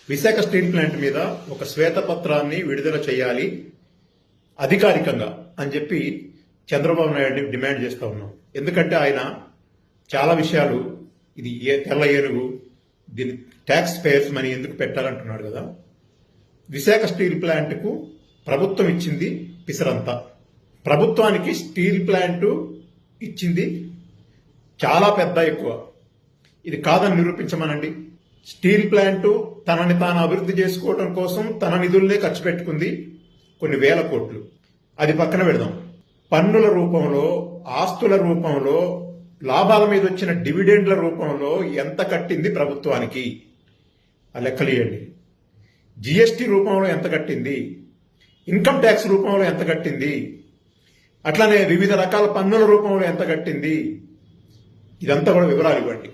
Visakha steel plant మీద ఒక శ్వేతపత్రాన్ని విడుదల చేయాలి అధికారికంగా అని చెప్పి చంద్రబాబు నాయుడిని డిమాండ్ చేస్తూ ఉన్నాం. ఎందుకంటే ఆయన చాలా విషయాలు ఇది తెల్ల ఏనుగు దీని ట్యాక్స్ పేయర్స్ మనీ ఎందుకు పెట్టాలంటున్నాడు కదా. విశాఖ స్టీల్ ప్లాంట్కు ప్రభుత్వం ఇచ్చింది పిసరంతా. ప్రభుత్వానికి స్టీల్ ప్లాంట్ ఇచ్చింది చాలా పెద్ద ఎక్కువ. ఇది కాదని నిరూపించమనండి. స్టీల్ ప్లాంట్ తనని తాను అభివృద్ధి చేసుకోవడం కోసం తన నిధుల్నే ఖర్చు పెట్టుకుంది కొన్ని వేల కోట్లు. అది పక్కన పెడదాం. పన్నుల రూపంలో, ఆస్తుల రూపంలో, లాభాల మీద వచ్చిన డివిడెండ్ల రూపంలో ఎంత కట్టింది ప్రభుత్వానికి ఆ లెక్కలేయండి. జిఎస్టీ రూపంలో ఎంత కట్టింది, ఇన్కమ్ ట్యాక్స్ రూపంలో ఎంత కట్టింది, అట్లానే వివిధ రకాల పన్నుల రూపంలో ఎంత కట్టింది, ఇదంతా కూడా వివరాలు ఇవ్వండి.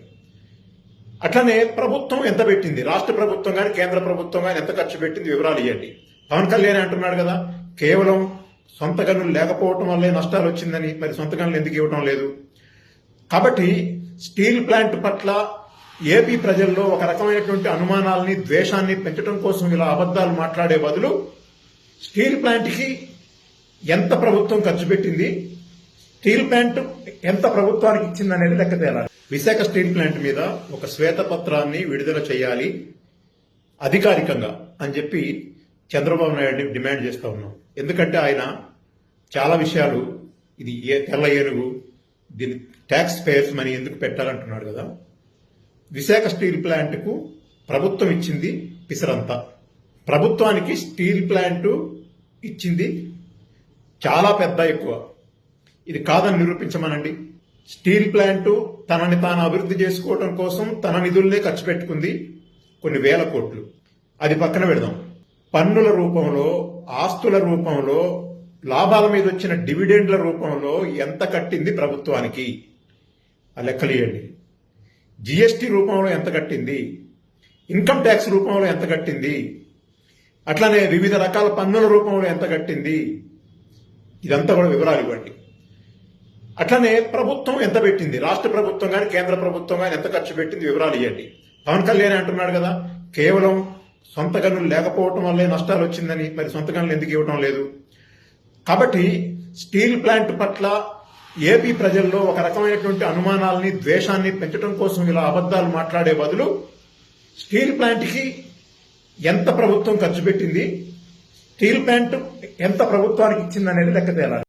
అట్లనే ప్రభుత్వం ఎంత పెట్టింది, రాష్ట్ర ప్రభుత్వం కానీ కేంద్ర ప్రభుత్వం కానీ ఎంత ఖర్చు పెట్టింది వివరాలు ఇవ్వండి. పవన్ కళ్యాణ్ అంటున్నాడు కదా కేవలం సొంత గనులు లేకపోవటం వల్లే నష్టాలు వచ్చిందని, మరి సొంత గనులు ఎందుకు ఇవ్వడం లేదు? కాబట్టి స్టీల్ ప్లాంట్ పట్ల ఏపీ ప్రజల్లో ఒక రకమైనటువంటి అనుమానాలని, ద్వేషాన్ని పెంచడం కోసం ఇలా అబద్ధాలు మాట్లాడే బదులు స్టీల్ ప్లాంట్కి ఎంత ప్రభుత్వం ఖర్చు పెట్టింది, స్టీల్ ప్లాంట్ ఎంత ప్రభుత్వానికి ఇచ్చిందనేది లెక్క తేలాలి. విశాఖ స్టీల్ ప్లాంట్ మీద ఒక శ్వేతపత్రాన్ని విడుదల చేయాలి అధికారికంగా అని చెప్పి చంద్రబాబు నాయుడిని డిమాండ్ చేస్తూ ఉన్నాం. ఎందుకంటే ఆయన చాలా విషయాలు ఇది తెల్ల ఏనుగు దీని ట్యాక్స్ పేయర్స్ మనీ ఎందుకు పెట్టాలంటున్నాడు కదా. విశాఖ స్టీల్ ప్లాంట్కు ప్రభుత్వం ఇచ్చింది పిసరంతా. ప్రభుత్వానికి స్టీల్ ప్లాంట్ ఇచ్చింది చాలా పెద్ద ఎక్కువ. ఇది కాదని నిరూపించమనండి. స్టీల్ ప్లాంట్ తనని తాను అభివృద్ధి చేసుకోవడం కోసం తన నిధుల్నే ఖర్చు పెట్టుకుంది కొన్ని వేల కోట్లు. అది పక్కన పెడదాం. పన్నుల రూపంలో, ఆస్తుల రూపంలో, లాభాల మీద వచ్చిన డివిడెండ్ల రూపంలో ఎంత కట్టింది ప్రభుత్వానికి ఆ లెక్కలేయండి. జిఎస్టీ రూపంలో ఎంత కట్టింది, ఇన్కమ్ ట్యాక్స్ రూపంలో ఎంత కట్టింది, అట్లానే వివిధ రకాల పన్నుల రూపంలో ఎంత కట్టింది, ఇదంతా కూడా వివరాలు ఇవ్వండి. అట్లనే ప్రభుత్వం ఎంత పెట్టింది, రాష్ట్ర ప్రభుత్వం కానీ కేంద్ర ప్రభుత్వం కానీ ఎంత ఖర్చు పెట్టింది వివరాలు ఇవ్వండి. పవన్ కళ్యాణ్ అంటున్నాడు కదా కేవలం సొంత గనులు లేకపోవటం వల్లే నష్టాలు వచ్చిందని, మరి సొంత గనులు ఎందుకు ఇవ్వడం లేదు? కాబట్టి స్టీల్ ప్లాంట్ పట్ల ఏపీ ప్రజల్లో ఒక రకమైనటువంటి అనుమానాలని, ద్వేషాన్ని పెంచడం కోసం ఇలా అబద్ధాలు మాట్లాడే బదులు స్టీల్ ప్లాంట్కి ఎంత ప్రభుత్వం ఖర్చు పెట్టింది, స్టీల్ ప్లాంట్ ఎంత ప్రభుత్వానికి ఇచ్చిందనేది లెక్క తేలాలి.